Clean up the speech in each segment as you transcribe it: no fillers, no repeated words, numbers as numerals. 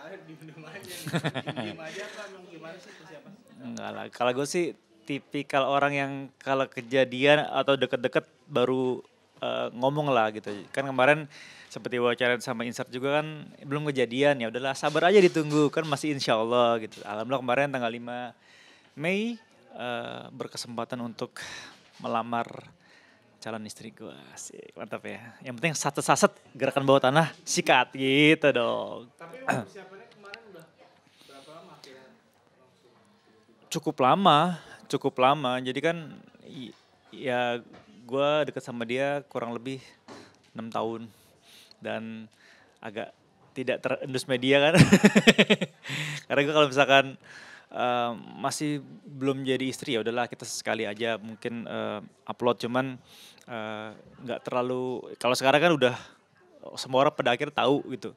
terakhir diem aja nih. Diem aja apa emang gimana sih persiapan? Enggak lah. Kalau gue sih tipikal orang yang kalau kejadian atau deket-deket baru ngomong lah gitu. Kan kemarin seperti wawancara sama Insert juga kan belum kejadian, ya udahlah sabar aja ditunggu kan masih insya Allah gitu. Alhamdulillah kemarin tanggal 5 Mei berkesempatan untuk melamar calon istri gue. Asik, mantap ya. Yang penting saset-saset gerakan bawah tanah sikat gitu dong. Tapi emang persiapannya kemarin udah berapa lama akhirnya langsung? Cukup lama, cukup lama. Jadi kan ya gue deket sama dia kurang lebih 6 tahun dan agak tidak terendus media kan. Karena gue kalau misalkan masih belum jadi istri ya udahlah kita sekali aja mungkin upload cuman nggak terlalu kalau sekarang kan udah semua orang pada akhirnya tahu gitu.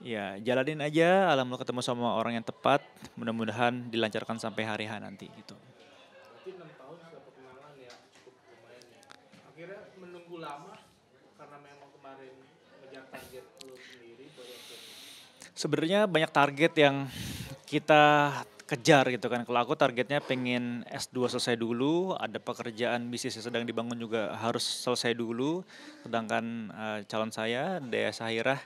Ya jalanin aja, alhamdulillah ketemu sama orang yang tepat, mudah-mudahan dilancarkan sampai hari H nanti gitu. Berarti 6 tahun sudah perkenalan ya, cukup lumayan ya. Akhirnya menunggu lama karena memang kemarin ngejar target lu sendiri baru akhirnya. Sebenarnya banyak target yang kita kejar gitu kan. Kalau aku targetnya pengen S2 selesai dulu, ada pekerjaan bisnis yang sedang dibangun juga harus selesai dulu. Sedangkan calon saya, Dea Sahirah,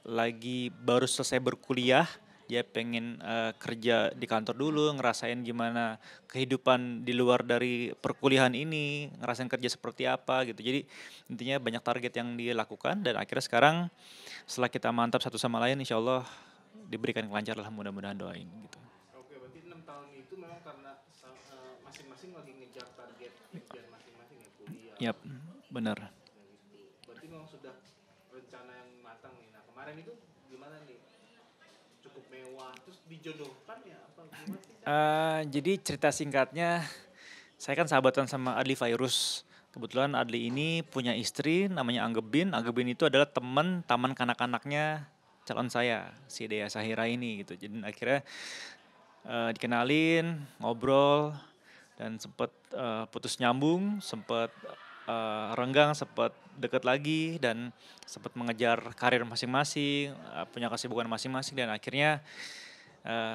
lagi baru selesai berkuliah, dia pengen kerja di kantor dulu, ngerasain gimana kehidupan di luar dari perkuliahan ini, ngerasain kerja seperti apa gitu. Jadi intinya banyak target yang dia lakukan dan akhirnya sekarang setelah kita mantap satu sama lain, insya Allah diberikan kelancaran lah mudah-mudahan doain gitu. Oke, berarti 6 tahun itu memang karena masing-masing lagi ngejar target impian masing-masing ya, kuliah. Yap, benar. Gitu. Berarti memang sudah rencana yang matang nih. Nah, kemarin itu gimana nih? Cukup mewah, terus dijodohkan ya apa gimana sih? Jadi cerita singkatnya, saya kan sahabatan sama Adli Fairuz. Kebetulan Adli ini punya istri namanya Anggebin. Anggebin itu adalah teman taman kanak-kanaknya calon saya, si Dea Sahira ini gitu. Jadi akhirnya dikenalin, ngobrol, dan sempet putus nyambung, sempet renggang, sempet deket lagi, dan sempet mengejar karir masing-masing, punya kesibukan masing-masing, dan akhirnya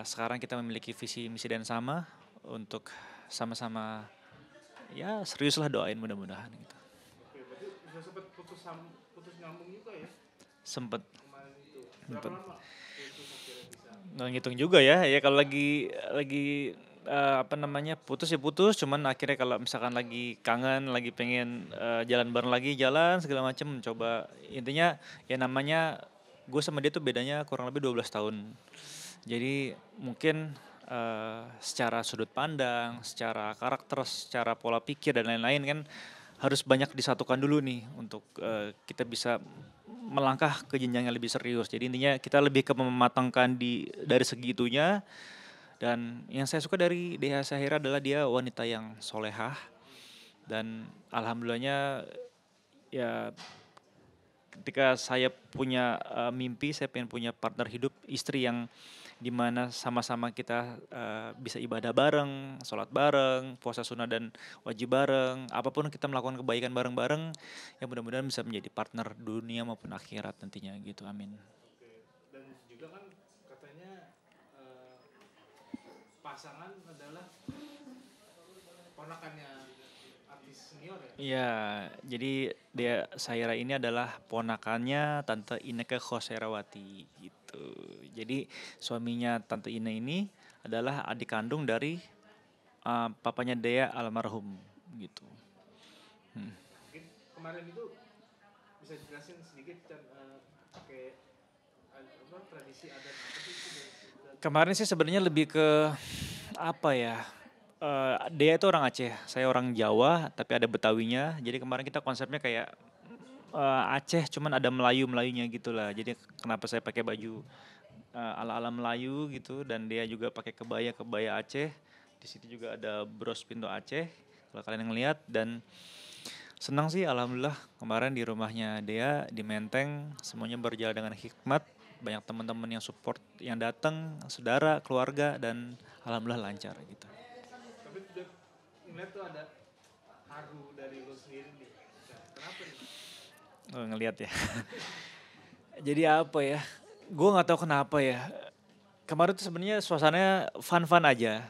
sekarang kita memiliki visi misi dan sama untuk sama-sama ya serius lah doain mudah-mudahan gitu. Oke, berarti udah sempet putus nyambung juga ya Sempet kemarin itu. Berapa sempet lama putus akhirnya bisa? nggak ngitung juga ya kalau lagi apa namanya putus ya putus, cuman akhirnya kalau misalkan lagi kangen, lagi pengen jalan bareng lagi jalan segala macem, coba intinya ya namanya gue sama dia tuh bedanya kurang lebih 12 tahun. Jadi mungkin secara sudut pandang, secara karakter, secara pola pikir dan lain-lain kan harus banyak disatukan dulu nih untuk kita bisa melangkah ke jenjang yang lebih serius. Jadi intinya kita lebih ke mematangkan dari segi itunya. Dan yang saya suka dari Dea Sahira adalah dia wanita yang solehah dan alhamdulillahnya ya ketika saya punya mimpi, saya pengen punya partner hidup, istri yang dimana sama-sama kita bisa ibadah bareng, sholat bareng, puasa sunnah dan wajib bareng, apapun kita melakukan kebaikan bareng-bareng, ya mudah-mudahan bisa menjadi partner dunia maupun akhirat nantinya gitu, amin. Oke, dan juga kan katanya pasangan adalah ponakannya artis senior ya? Iya, jadi dia Saira ini adalah ponakannya Tante Ineke Koserawati gitu. Jadi suaminya Tante Ine ini adalah adik kandung dari papanya Dea almarhum gitu. Mungkin kemarin itu bisa dijelasin sedikit kan pakai apa tradisi adat apa sih itu Kemarin sih sebenarnya lebih ke apa ya? Dea itu orang Aceh, saya orang Jawa, tapi ada Betawinya. Jadi kemarin kita konsepnya kayak Aceh, cuman ada Melayu-Melayunya gitu lah. Jadi kenapa saya pakai baju ala-ala Melayu gitu, dan dia juga pakai kebaya Aceh. Di situ juga ada bros pinto Aceh, kalau kalian ngelihat. Dan senang sih, alhamdulillah kemarin di rumahnya Dea di Menteng semuanya berjalan dengan hikmat. Banyak teman-teman yang support, yang datang, saudara, keluarga, dan alhamdulillah lancar gitu. tapi udah ngeliat tuh ada haru dari lo sendiri nih. Nah, kenapa nih? Oh, ngelihat ya. Jadi apa ya? Gue nggak tahu kenapa ya. Kemarin tuh sebenarnya suasananya fun-fun aja.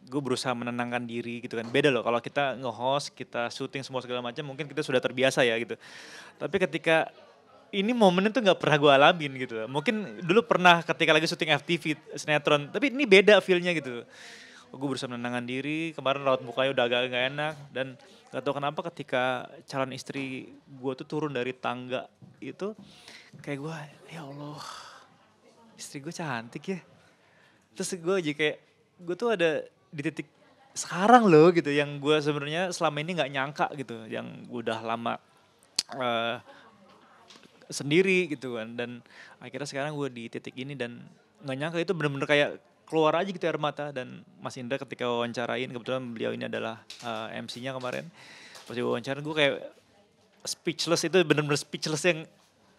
Gue berusaha menenangkan diri gitu kan. Beda loh kalau kita nge-host, kita syuting semua segala macam, mungkin kita sudah terbiasa ya gitu. Tapi ketika ini momennya tuh nggak pernah gue alamin gitu. Mungkin dulu pernah ketika lagi syuting FTV sinetron, tapi ini beda feel-nya gitu. Gue berusaha menenangkan diri, kemarin raut mukanya udah agak nggak enak dan gak tau kenapa ketika calon istri gue tuh turun dari tangga itu kayak gue, ya Allah, istri gue cantik ya. Terus gue aja kayak, gue tuh ada di titik sekarang loh gitu yang gue sebenarnya selama ini nggak nyangka gitu, yang gue udah lama eh, sendiri gitu kan, dan akhirnya sekarang gue di titik ini dan nggak nyangka itu bener-bener kayak keluar aja gitu air mata. Dan Mas Indra ketika wawancarain, kebetulan beliau ini adalah MC-nya kemarin, pas wawancara gue kayak speechless, itu bener-bener speechless yang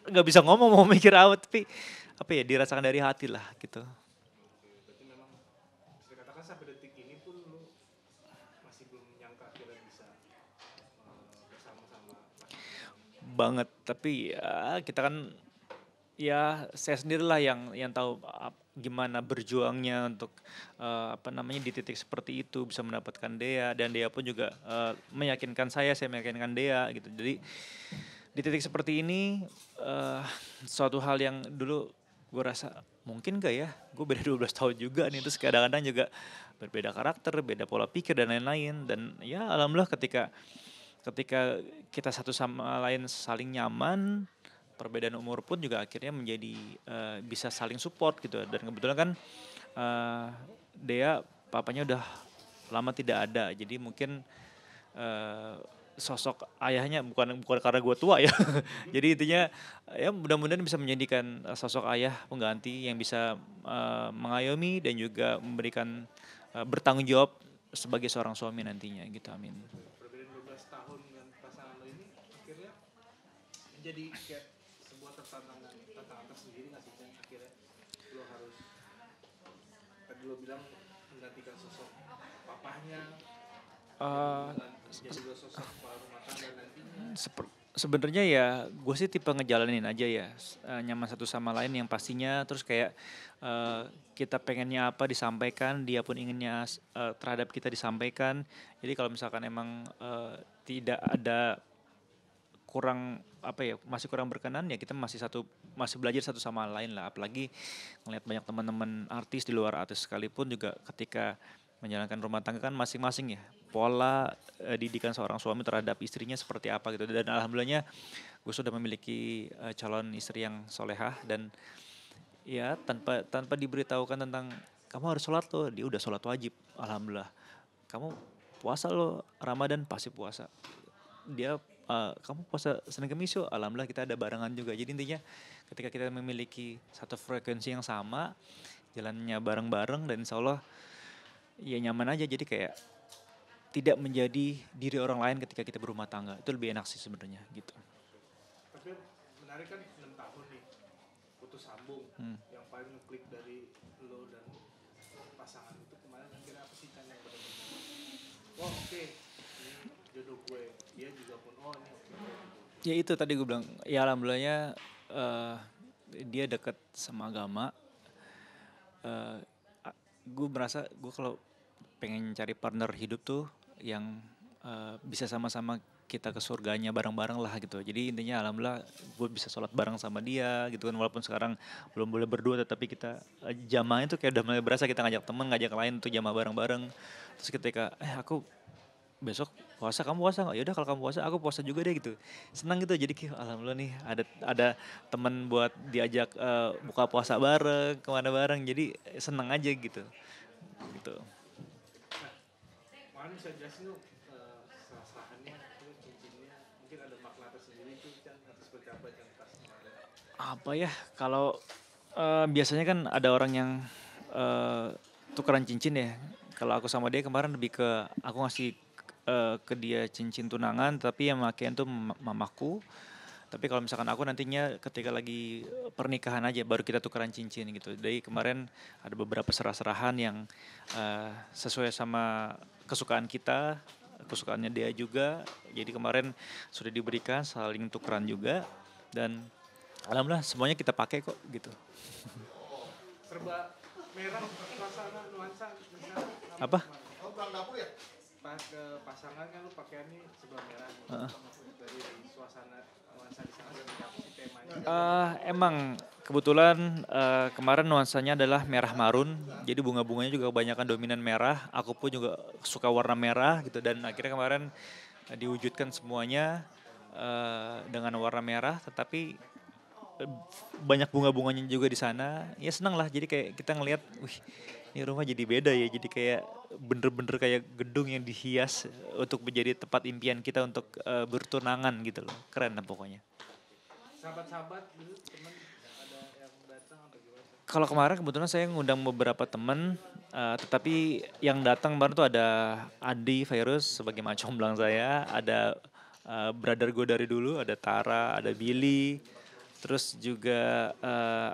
nggak bisa ngomong mau mikir apa, tapi apa ya, dirasakan dari hati lah gitu. Berarti memang bisa dikatakan sampai detik ini pun lu masih belum menyangka kira bisa bersama-sama Mas Indra. Banget, tapi ya kita kan, ya saya sendirilah yang tahu gimana berjuangnya untuk apa namanya di titik seperti itu bisa mendapatkan Dea, dan Dea pun juga meyakinkan saya meyakinkan Dea gitu. Jadi di titik seperti ini suatu hal yang dulu gue rasa mungkin gak ya, gue beda 12 tahun juga nih, terus kadang-kadang juga berbeda karakter, beda pola pikir dan lain-lain. Dan ya alhamdulillah ketika ketika kita satu sama lain saling nyaman, perbedaan umur pun juga akhirnya menjadi bisa saling support gitu. Dan kebetulan kan eh, Dea papanya udah lama tidak ada, jadi mungkin eh, sosok ayahnya bukan bukan karena gue tua ya. Jadi intinya ya mudah-mudahan bisa menjadikan sosok ayah pengganti yang bisa mengayomi dan juga memberikan bertanggung jawab sebagai seorang suami nantinya gitu, amin. Perbedaan 12 tahun dengan pasangan lo ini akhirnya menjadi kayak sebuah tantangan tersendiri nggak sih, Chan? Akhirnya lo harus, tadi lo bilang, menggantikan sosok papahnya, Eh, jadi lo sosok kepala rumah tangga nantinya. Sebenarnya ya gue sih tipe ngejalanin aja ya, nyaman satu sama lain yang pastinya. Terus kayak eh, kita pengennya apa disampaikan, dia pun inginnya terhadap kita disampaikan. Jadi kalau misalkan emang tidak ada kurang apa ya, masih kurang berkenan, ya kita masih belajar satu sama lain lah. Apalagi ngeliat banyak teman-teman artis di luar artis sekalipun juga ketika menjalankan rumah tangga kan masing-masing ya pola didikan seorang suami terhadap istrinya seperti apa gitu. Dan alhamdulillahnya gue sudah memiliki calon istri yang solehah, dan ya tanpa tanpa diberitahukan tentang kamu harus sholat loh, dia udah sholat wajib, alhamdulillah. Kamu puasa loh, Ramadan pasti puasa. Dia kamu puasa Senin Kemis yuk, alhamdulillah kita ada barengan juga. Jadi intinya ketika kita memiliki satu frekuensi yang sama, jalannya bareng-bareng, dan insya Allah ya nyaman aja. Jadi kayak tidak menjadi diri orang lain ketika kita berumah tangga, itu lebih enak sih sebenarnya gitu. Tapi menarik kan, 6 tahun nih putus sambung. Yang paling ngeklik dari lo dan pasangan itu kemarin akhirnya apa sih, Chan, yang benar-benar oh oke, ini jodoh gue, dia juga pun oh ini oke gitu. Ya itu tadi gue bilang, ya alhamdulillahnya eh, dia dekat sama agama. eh, gue merasa gue kalau pengen cari partner hidup tuh yang bisa sama-sama kita ke surganya bareng-bareng lah gitu. Jadi intinya alhamdulillah gue bisa sholat bareng sama dia gitu kan, walaupun sekarang belum boleh berdua, tetapi kita jamaahnya tuh kayak udah mulai berasa, kita ngajak temen, ngajak lain untuk jamaah bareng-bareng. Terus ketika aku besok puasa, kamu puasa nggak? Yaudah kalau kamu puasa aku puasa juga deh gitu. Senang gitu, jadi kayak alhamdulillah nih ada teman buat diajak buka puasa bareng, kemana bareng, jadi senang aja gitu gitu. Nah, mungkin bisa jelasin tuh sah-sahannya, tuh cincinnya, mungkin ada makna tersendiri tuh, Chan, atau seperti apa, Chan, pas kemarin? Apa ya, kalau biasanya kan ada orang yang tukeran cincin ya. Kalau aku sama dia kemarin lebih ke aku ngasih ke dia cincin tunangan, tapi yang makein tuh mamaku. Tapi kalau misalkan aku nantinya ketika lagi pernikahan aja baru kita tukeran cincin gitu. Jadi kemarin ada beberapa serah-serahan yang sesuai sama kesukaan kita, kesukaannya dia juga. Jadi kemarin sudah diberikan, saling tukeran juga, dan alhamdulillah semuanya kita pakai kok gitu. Serba merah suasana nuansa misalnya Apa? oh bang dapur ya pas ke pasangan kan lu pakaiannya sebelah merah dari suasana nuansa di sana seperti apa sih temanya Emang kebetulan kemarin nuansanya adalah merah marun, jadi bunga-bunganya juga kebanyakan dominan merah. Aku pun juga suka warna merah gitu dan akhirnya kemarin diwujudkan semuanya dengan warna merah, tetapi eh, banyak bunga-bunganya juga di sana. Ya senang lah, jadi kayak kita ngelihat, wih ini rumah jadi beda ya, jadi kayak bener-bener kayak gedung yang dihias untuk menjadi tempat impian kita untuk bertunangan gitu loh, keren lah pokoknya. sahabat-sahabat dulu teman ada yang datang atau gimana Kalau kemarin kebetulan saya ngundang beberapa temen, tetapi yang datang kemarin tuh ada Adi Virus sebagai macong belang saya, ada brother gue dari dulu, ada Tara, ada Billy, terus juga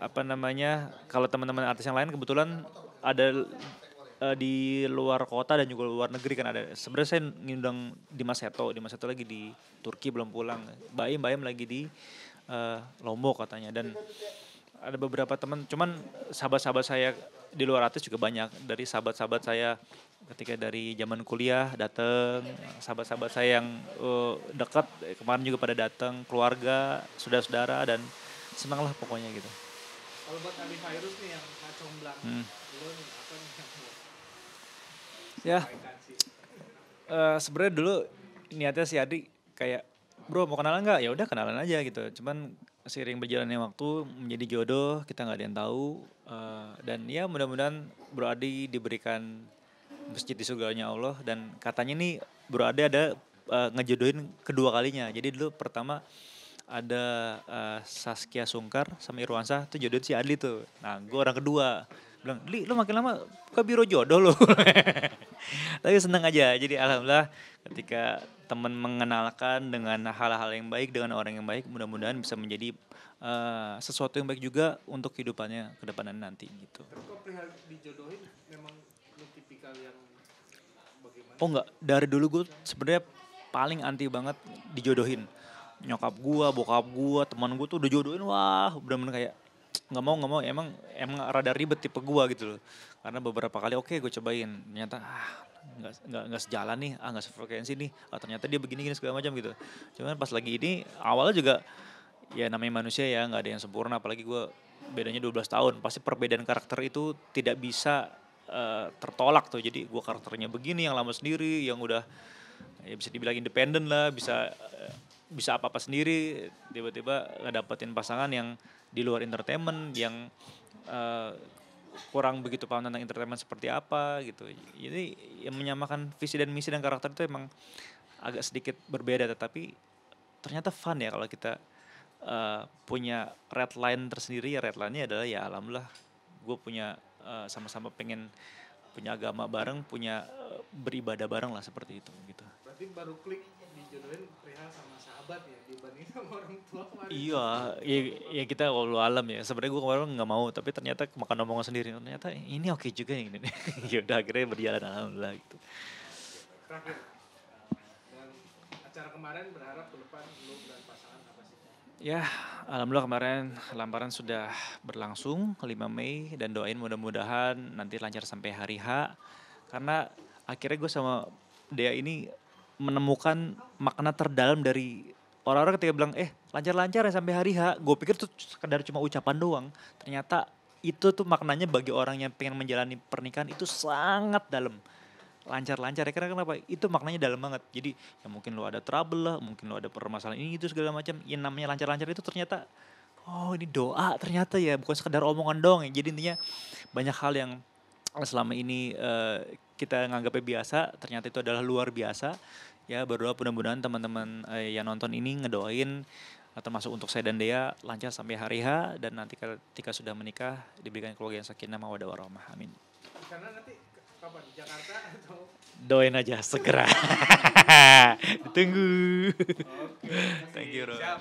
apa namanya, kalau teman-teman artis yang lain kebetulan ada di luar kota dan juga luar negeri kan ada. Sebenarnya saya ngundang Dimas Seto lagi di Turki belum pulang, Baim lagi di Lombok katanya dan ada beberapa teman, cuman sahabat-sahabat saya di luar artis juga banyak. Dari sahabat-sahabat saya ketika dari zaman kuliah datang, sahabat-sahabat saya yang dekat kemarin juga pada datang, keluarga, saudara-saudara dan senang lah pokoknya gitu. kalau buat Ali Virus nih yang kacau belang Hmm. lu nih apa nih yang mau Ya, sampaikan sih sebenarnya dulu niatnya si Adi kayak, bro mau kenalan nggak? Ya udah kenalan aja gitu. Cuman seiring berjalannya waktu menjadi jodoh kita nggak ada yang tahu. Dan ya mudah-mudahan Bro Adi diberikan masjid di surganya Allah dan katanya nih Bro Adi ada ngejodohin kedua kalinya. Jadi dulu pertama ada Saskia Sungkar sama Irwansyah tuh jodohin si Adli tuh. Nah gue orang kedua bilang, Li lu makin lama ke biro jodoh lu. Tapi seneng aja, jadi alhamdulillah ketika teman mengenalkan dengan hal-hal yang baik dengan orang yang baik, mudah-mudahan bisa menjadi sesuatu yang baik juga untuk kehidupannya ke depannya nanti gitu. tapi kok perihal dijodohin memang lu tipikal yang bagaimana Oh enggak, dari dulu gue sebenarnya paling anti banget dijodohin. Nyokap gua, bokap gua, teman gua tuh udah jodohin, wah bener-bener kayak nggak mau, emang rada ribet tipe gua gitu loh. Karena beberapa kali oke gue cobain, ternyata nggak sejalan nih, nggak sefrekuensi nih, ternyata dia begini-gini segala macam gitu. Cuman pas lagi ini awalnya juga ya namanya manusia ya nggak ada yang sempurna, apalagi gua bedanya 12 tahun, pasti perbedaan karakter itu tidak bisa tertolak tuh. Jadi gua karakternya begini, yang lama sendiri, yang udah ya bisa dibilang independen lah, bisa apa-apa sendiri, tiba-tiba ngedapetin pasangan yang di luar entertainment, yang eh, kurang begitu paham tentang entertainment seperti apa gitu. Jadi yang menyamakan visi dan misi dan karakter itu emang agak sedikit berbeda, tetapi ternyata fun ya kalau kita punya red line tersendiri. Ya red line-nya adalah ya alhamdulillah gue punya sama-sama pengen punya agama bareng, punya beribadah bareng lah seperti itu gitu. berarti baru klik dijodohin perihal sama sahabat ya dibanding sama orang tua kemarin Iya, ya kita walau alam ya. Sebenarnya gue kemarin nggak mau, tapi ternyata makan omongan sendiri. Ternyata ini oke juga nih. Ini. Ya udah akhirnya berjalan alhamdulillah gitu. terakhir dan acara kemarin berharap ke depan lu dan pasangan apa sih Ya, alhamdulillah kemarin lamaran sudah berlangsung 5 Mei dan doain mudah-mudahan nanti lancar sampai hari H. Karena akhirnya gue sama Dea ini menemukan makna terdalam dari orang-orang ketika bilang lancar-lancar ya sampai hari H. Gue pikir tuh sekedar cuma ucapan doang. Ternyata itu tuh maknanya bagi orang yang pengen menjalani pernikahan itu sangat dalam. Lancar-lancar ya karena kenapa? Itu maknanya dalam banget. Jadi ya mungkin lo ada trouble lah, mungkin lo ada permasalahan ini itu segala macam. Yang namanya lancar-lancar itu ternyata oh ini doa ternyata ya, bukan sekedar omongan doang ya. Jadi intinya banyak hal yang selama ini kita nganggapnya biasa, ternyata itu adalah luar biasa. Ya berdoa mudah-mudahan teman-teman yang nonton ini ngedoain termasuk untuk saya dan Dea lancar sampai hari H dan nanti ketika sudah menikah diberikan keluarga yang sakinah mawaddah warahmah. Amin. di sana nanti kapan di Jakarta atau Doain aja segera. Ditunggu. oke Thank you, bro. siap